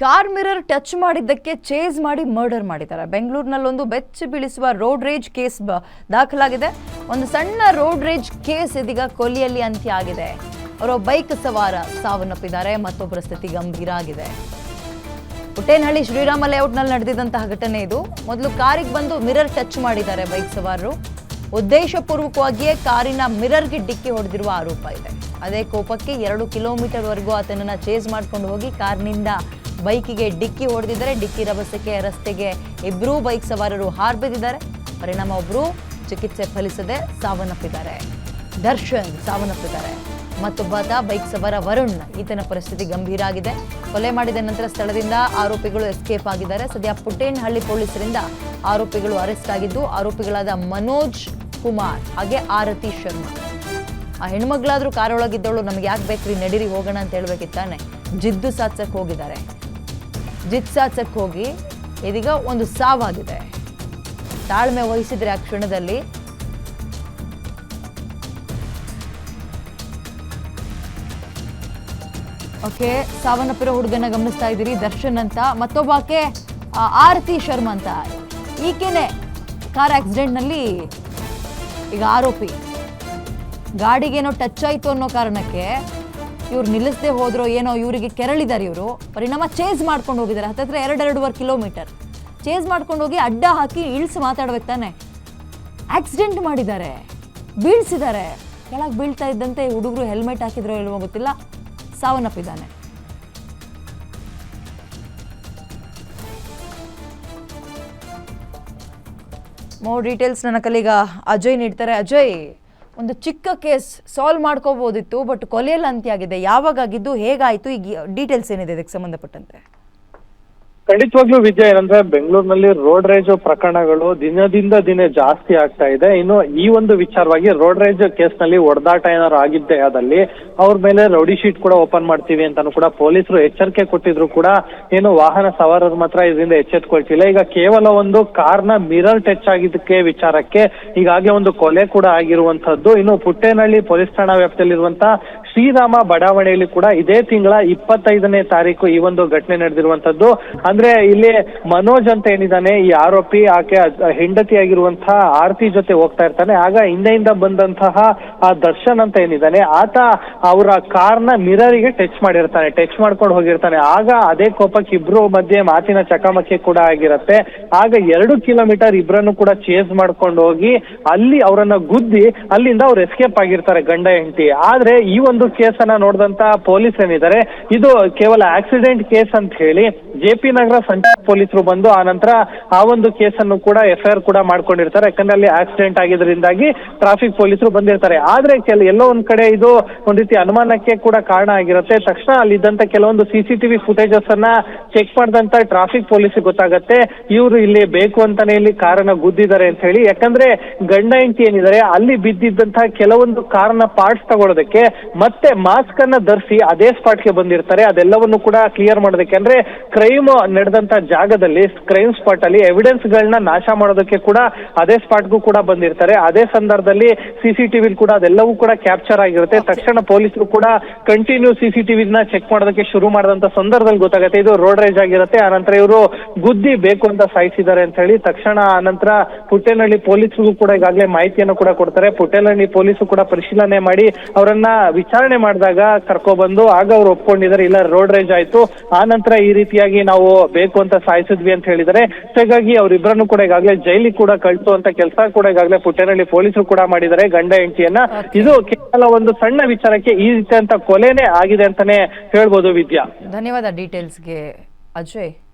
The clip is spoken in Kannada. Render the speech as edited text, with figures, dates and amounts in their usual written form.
ಕಾರ್ ಮಿರರ್ ಟಚ್ ಮಾಡಿದ್ದಕ್ಕೆ ಚೇಸ್ ಮಾಡಿ ಮರ್ಡರ್ ಮಾಡಿದ್ದಾರೆ. ಬೆಂಗಳೂರಿನಲ್ಲೊಂದು ಬೆಚ್ಚಿ ಬೀಳಿಸುವ ರೋಡ್ ರೇಜ್ ಕೇಸ್ ದಾಖಲಾಗಿದೆ. ಒಂದು ಸಣ್ಣ ರೋಡ್ ರೇಜ್ ಕೇಸ್ ಇದೀಗ ಕೊಲ್ಲಿಯಲ್ಲಿ ಅಂತ್ಯ ಆಗಿದೆ. ಅವರ ಬೈಕ್ ಸವಾರ ಸಾವನ್ನಪ್ಪಿದ್ದಾರೆ, ಮತ್ತೊಬ್ಬರ ಸ್ಥಿತಿ ಗಂಭೀರ ಆಗಿದೆ. ಪುಟ್ಟೇನಹಳ್ಳಿ ಶ್ರೀರಾಮ ಲೇಔಟ್ನಲ್ಲಿ ನಡೆದಿದ್ದಂತಹ ಘಟನೆ ಇದು. ಮೊದಲು ಕಾರಿಗೆ ಬಂದು ಮಿರರ್ ಟಚ್ ಮಾಡಿದ್ದಾರೆ ಬೈಕ್ ಸವಾರರು. ಉದ್ದೇಶಪೂರ್ವಕವಾಗಿಯೇ ಕಾರಿನ ಮಿರರ್ಗೆ ಡಿಕ್ಕಿ ಹೊಡೆದಿರುವ ಆರೋಪ ಇದೆ. ಅದೇ ಕೋಪಕ್ಕೆ 2 ಕಿಲೋಮೀಟರ್ವರೆಗೂ ಆತನನ್ನ ಚೇಸ್ ಮಾಡ್ಕೊಂಡು ಹೋಗಿ ಕಾರ್ನಿಂದ ಬೈಕಿಗೆ ಡಿಕ್ಕಿ ಹೊಡೆದಿದ್ದಾರೆ. ಡಿಕ್ಕಿ ರಭಸಕ್ಕೆ ರಸ್ತೆಗೆ ಇಬ್ಬರೂ ಬೈಕ್ ಸವಾರರು ಹಾರ್ಬಿದ್ದಿದ್ದಾರೆ. ಪರಿಣಾಮ ಒಬ್ಬರು ಚಿಕಿತ್ಸೆ ಫಲಿಸದೆ ಸಾವನ್ನಪ್ಪಿದ್ದಾರೆ. ದರ್ಶನ್ ಸಾವನ್ನಪ್ಪಿದ್ದಾರೆ. ಮತ್ತೊಬ್ಬಾತ ಬೈಕ್ ಸವಾರ ವರುಣ್, ಈತನ ಪರಿಸ್ಥಿತಿ ಗಂಭೀರ ಆಗಿದೆ. ಕೊಲೆ ಮಾಡಿದ ನಂತರ ಸ್ಥಳದಿಂದ ಆರೋಪಿಗಳು ಎಸ್ಕೇಪ್ ಆಗಿದ್ದಾರೆ. ಸದ್ಯ ಪುಟ್ಟೇನಹಳ್ಳಿ ಪೊಲೀಸರಿಂದ ಆರೋಪಿಗಳು ಅರೆಸ್ಟ್ ಆಗಿದ್ದು, ಆರೋಪಿಗಳಾದ ಮನೋಜ್ ಕುಮಾರ್ ಹಾಗೆ ಆರತಿ ಶರ್ಮಾ. ಆ ಹೆಣ್ಮಗಳಾದ್ರೂ ಕಾರೊಳಗಿದ್ದವಳು ನಮ್ಗೆ ಯಾಕೆ ಬೇಕ್ರಿ, ನಡೀರಿ ಹೋಗೋಣ ಅಂತ ಹೇಳ್ಬೇಕಿತ್ತಾನೆ. ಜಿದ್ದು ಸಾತ್ಸಕ್ಕೆ ಹೋಗಿದ್ದಾರೆ. ಸಾತ್ಸಕ್ಕೆ ಹೋಗಿ ಇದೀಗ ಒಂದು ಸಾವಾಗಿದೆ. ತಾಳ್ಮೆ ವಹಿಸಿದ್ರೆ ಆ ಕ್ಷಣದಲ್ಲಿ ಓಕೆ. ಸಾವನ್ನಪ್ಪಿರೋ ಹುಡುಗನ ಗಮನಿಸ್ತಾ ಇದ್ದೀರಿ, ದರ್ಶನ್ ಅಂತ. ಮತ್ತೊಬ್ಬಾಕೆ ಆರತಿ ಶರ್ಮಾ ಅಂತ, ಈಕೆನೆ ಕಾರ್ ಆಕ್ಸಿಡೆಂಟ್ನಲ್ಲಿ ಈಗ ಆರೋಪಿ. ಗಾಡಿಗೇನೋ ಟಚ್ ಆಯಿತು ಅನ್ನೋ ಕಾರಣಕ್ಕೆ ಇವ್ರು ನಿಲ್ಲಿಸದೆ ಹೋದ್ರೋ ಏನೋ, ಇವರಿಗೆ ಕೆರಳಿದ್ದಾರೆ ಇವರು. ಪರಿಣಾಮ ಚೇಸ್ ಮಾಡ್ಕೊಂಡು ಹೋಗಿದ್ದಾರೆ. ಹತ್ತತ್ರ 2.5 ಕಿಲೋಮೀಟರ್ ಚೇಸ್ ಮಾಡ್ಕೊಂಡು ಹೋಗಿ ಅಡ್ಡ ಹಾಕಿ ಇಳಿಸಿ ಮಾತಾಡ್ಬೇಕು ತಾನೆ. ಆಕ್ಸಿಡೆಂಟ್ ಮಾಡಿದ್ದಾರೆ, ಬೀಳ್ಸಿದ್ದಾರೆ. ಕೆಳಗೆ ಬೀಳ್ತಾ ಇದ್ದಂತೆ ಹುಡುಗರು ಹೆಲ್ಮೆಟ್ ಹಾಕಿದ್ರೋ ಇಲ್ವೋ ಗೊತ್ತಿಲ್ಲ, ಸಾವನ್ನಪ್ಪಿದ್ದಾನೆ. ಮೋರ್ ಡೀಟೇಲ್ಸ್ ನನ್ನ ಕಲೀಗ ಅಜಯ್ ನೀಡ್ತಾರೆ. ಅಜಯ್, ಒಂದು ಚಿಕ್ಕ ಕೇಸ್ ಸಾಲ್ವ್ ಮಾಡ್ಕೋಬಹುದಿತ್ತು, ಬಟ್ ಕೊಲೆಯಲ್ಲಿ ಅಂತ್ಯ ಆಗಿದೆ. ಯಾವಾಗ ಆಗಿದ್ದು, ಹೇಗಾಯಿತು, ಈಗ ಡೀಟೇಲ್ಸ್ ಏನಿದೆ ಇದಕ್ಕೆ ಸಂಬಂಧಪಟ್ಟಂತೆ? ಖಂಡಿತವಾಗ್ಲೂ ವಿದ್ಯಾ, ಏನಂದ್ರೆ ಬೆಂಗಳೂರಿನಲ್ಲಿ ರೋಡ್ ರೇಜ್ ಪ್ರಕರಣಗಳು ದಿನದಿಂದ ದಿನ ಜಾಸ್ತಿ ಆಗ್ತಾ ಇದೆ. ಇನ್ನು ಈ ಒಂದು ವಿಚಾರವಾಗಿ ರೋಡ್ ರೇಜ್ ಕೇಸ್ ನಲ್ಲಿ ಹೊಡೆದಾಟ ಏನಾದ್ರು ಆಗಿದ್ದೆ ಆದಲ್ಲಿ ಅವ್ರ ಮೇಲೆ ರೌಡಿ ಶೀಟ್ ಕೂಡ ಓಪನ್ ಮಾಡ್ತೀವಿ ಅಂತಾನು ಕೂಡ ಪೊಲೀಸರು ಎಚ್ಚರಿಕೆ ಕೊಟ್ಟಿದ್ರು ಕೂಡ ಏನು ವಾಹನ ಸವಾರರು ಮಾತ್ರ ಇದರಿಂದ ಎಚ್ಚೆತ್ಕೊಳ್ತಿಲ್ಲ. ಈಗ ಕೇವಲ ಒಂದು ಕಾರ್ನ ಮಿರರ್ ಟಚ್ ಆಗಿದ್ದಕ್ಕೆ ವಿಚಾರಕ್ಕೆ ಈಗಾಗಲೇ ಒಂದು ಕೊಲೆ ಕೂಡ ಆಗಿರುವಂತದ್ದು. ಇನ್ನು ಪುಟ್ಟೇನಹಳ್ಳಿ ಪೊಲೀಸ್ ಠಾಣಾ ವ್ಯಾಪ್ತಿಯಲ್ಲಿರುವಂತಹ ಶ್ರೀರಾಮ ಬಡಾವಣೆಯಲ್ಲಿ ಕೂಡ ಇದೇ ತಿಂಗಳ 25ನೇ ತಾರೀಕು ಈ ಒಂದು ಘಟನೆ ನಡೆದಿರುವಂತದ್ದು. ಅಂದ್ರೆ ಇಲ್ಲಿ ಮನೋಜ್ ಅಂತ ಏನಿದ್ದಾನೆ ಈ ಆರೋಪಿ, ಆಕೆ ಹೆಂಡತಿಯಾಗಿರುವಂತಹ ಆರತಿ ಜೊತೆ ಹೋಗ್ತಾ ಇರ್ತಾನೆ. ಆಗ ಹಿಂದೆಯಿಂದ ಬಂದಂತಹ ಆ ದರ್ಶನ್ ಅಂತ ಏನಿದ್ದಾನೆ ಆತ ಅವರ ಕಾರ್ನ ಮಿರರಿಗೆ ಟಚ್ ಮಾಡಿರ್ತಾನೆ, ಟಚ್ ಮಾಡ್ಕೊಂಡು ಹೋಗಿರ್ತಾನೆ. ಆಗ ಅದೇ ಕೋಪಕ್ಕೆ ಇಬ್ರು ಮಧ್ಯೆ ಮಾತಿನ ಚಕಮಕಿ ಕೂಡ ಆಗಿರುತ್ತೆ. ಆಗ 2 ಕಿಲೋಮೀಟರ್ ಇಬ್ಬರನ್ನು ಕೂಡ ಚೇಸ್ ಮಾಡ್ಕೊಂಡು ಹೋಗಿ ಅಲ್ಲಿ ಅವರನ್ನ ಗುದ್ದಿ ಅಲ್ಲಿಂದ ಅವ್ರು ಎಸ್ಕೇಪ್ ಆಗಿರ್ತಾರೆ ಗಂಡ ಹೆಂಡತಿ. ಆದ್ರೆ ಈ ಒಂದು ಕೇಸನ್ನ ನೋಡಿದಂತ ಪೊಲೀಸ್ ಏನಿದ್ದಾರೆ ಇದು ಕೇವಲ ಆಕ್ಸಿಡೆಂಟ್ ಕೇಸ್ ಅಂತ ಹೇಳಿ ಜೆಪಿ ನಗರ ಸಂಚಾರ ಪೊಲೀಸರು ಬಂದು ಆ ನಂತರ ಆ ಒಂದು ಕೇಸನ್ನು ಕೂಡ FIR ಕೂಡ ಮಾಡ್ಕೊಂಡಿರ್ತಾರೆ. ಯಾಕಂದ್ರೆ ಅಲ್ಲಿ ಆಕ್ಸಿಡೆಂಟ್ ಆಗಿದ್ರಿಂದಾಗಿ ಟ್ರಾಫಿಕ್ ಪೊಲೀಸರು ಬಂದಿರ್ತಾರೆ. ಆದ್ರೆ ಎಲ್ಲೋ ಒಂದ್ ಕಡೆ ಇದು ಒಂದ್ ರೀತಿ ಅನುಮಾನಕ್ಕೆ ಕೂಡ ಕಾರಣ ಆಗಿರುತ್ತೆ. ತಕ್ಷಣ ಅಲ್ಲಿದ್ದಂತ ಕೆಲವೊಂದು CCTV ಫುಟೇಜಸ್ ಅನ್ನ ಚೆಕ್ ಮಾಡಿದಂತ ಟ್ರಾಫಿಕ್ ಪೊಲೀಸ್ ಗೊತ್ತಾಗತ್ತೆ ಇವರು ಇಲ್ಲಿ ಬೇಕು ಅಂತಾನೆ ಇಲ್ಲಿ ಕಾರನ್ನ ಗುದ್ದಿದ್ದಾರೆ ಅಂತ ಹೇಳಿ. ಯಾಕಂದ್ರೆ ಗಂಡ ಹೆಂಡತಿ ಏನಿದ್ದಾರೆ ಅಲ್ಲಿ ಬಿದ್ದಿದ್ದಂತಹ ಕೆಲವೊಂದು ಕಾರ್ನ ಪಾರ್ಟ್ಸ್ ತಗೊಳ್ಳೋದಕ್ಕೆ ಮತ್ತೆ ಮಾಸ್ಕ್ ಅನ್ನ ಧರಿಸಿ ಅದೇ ಸ್ಪಾಟ್ಗೆ ಬಂದಿರ್ತಾರೆ. ಅದೆಲ್ಲವನ್ನು ಕೂಡ ಕ್ಲಿಯರ್ ಮಾಡೋದಕ್ಕೆ, ಅಂದ್ರೆ ಕ್ರೈಮ್ ನಡೆದಂತ ಜಾಗದಲ್ಲಿ ಕ್ರೈಮ್ ಸ್ಪಾಟ್ ಅಲ್ಲಿ ಎವಿಡೆನ್ಸ್ ಗಳನ್ನ ನಾಶ ಮಾಡೋದಕ್ಕೆ ಕೂಡ ಅದೇ ಸ್ಪಾಟ್ಗೂ ಕೂಡ ಬಂದಿರ್ತಾರೆ. ಅದೇ ಸಂದರ್ಭದಲ್ಲಿ CCTV ಕೂಡ ಅದೆಲ್ಲವೂ ಕೂಡ ಕ್ಯಾಪ್ಚರ್ ಆಗಿರುತ್ತೆ. ತಕ್ಷಣ ಪೊಲೀಸರು ಕೂಡ ಕಂಟಿನ್ಯೂ CCTV ನ ಚೆಕ್ ಮಾಡೋದಕ್ಕೆ ಶುರು ಮಾಡಿದಂತ ಸಂದರ್ಭದಲ್ಲಿ ಗೊತ್ತಾಗುತ್ತೆ ಇದು ರೋಡ್ ರೇಜ್ ಆಗಿರುತ್ತೆ. ಆನಂತರ ಇವರು ಗುದ್ದಿ ಬೇಕು ಅಂತ ಸಾಯಿಸಿದ್ದಾರೆ ಅಂತ ಹೇಳಿ ತಕ್ಷಣ ಆನಂತರ ಪುಟ್ಟೇನಹಳ್ಳಿ ಪೊಲೀಸರಿಗೂ ಕೂಡ ಈಗಾಗಲೇ ಮಾಹಿತಿಯನ್ನು ಕೂಡ ಕೊಡ್ತಾರೆ. ಪುಟ್ಟೇನಹಳ್ಳಿ ಪೊಲೀಸರು ಕೂಡ ಪರಿಶೀಲನೆ ಮಾಡಿ ಅವರನ್ನ ವಿಚಾರಣೆ ಮಾಡಿದಾಗ ಕರ್ಕೊಬಂದು ಆಗ ಅವ್ರು ಒಪ್ಕೊಂಡಿದ್ದಾರೆ, ಇಲ್ಲ ರೋಡ್ ರೇಜ್ ಆಯ್ತು, ಆ ನಂತರ ಈ ರೀತಿಯಾಗಿ ನಾವು ಬೇಕು ಅಂತ ಸಾಯಿಸಿದ್ವಿ ಅಂತ ಹೇಳಿದರೆ. ಹಾಗಾಗಿ ಅವರಿಬ್ಬರನ್ನು ಕೂಡ ಈಗಾಗಲೇ ಜೈಲಿಗೆ ಕೂಡ ಕಳಿಸುವಂತ ಕೆಲಸ ಕೂಡ ಈಗಾಗಲೇ ಪುಟ್ಟೇನಹಳ್ಳಿ ಪೊಲೀಸರು ಕೂಡ ಮಾಡಿದ್ದಾರೆ ಗಂಡ ಹೆಂಡತಿಯನ್ನ. ಇದು ಕೇವಲ ಒಂದು ಸಣ್ಣ ವಿಚಾರಕ್ಕೆ ಈ ರೀತಿಯಂತ ಕೊಲೆನೇ ಆಗಿದೆ ಅಂತಾನೆ ಹೇಳ್ಬೋದು ವಿದ್ಯಾ. ಧನ್ಯವಾದ ಡೀಟೇಲ್ಸ್ಗೆ ಅಜಯ್.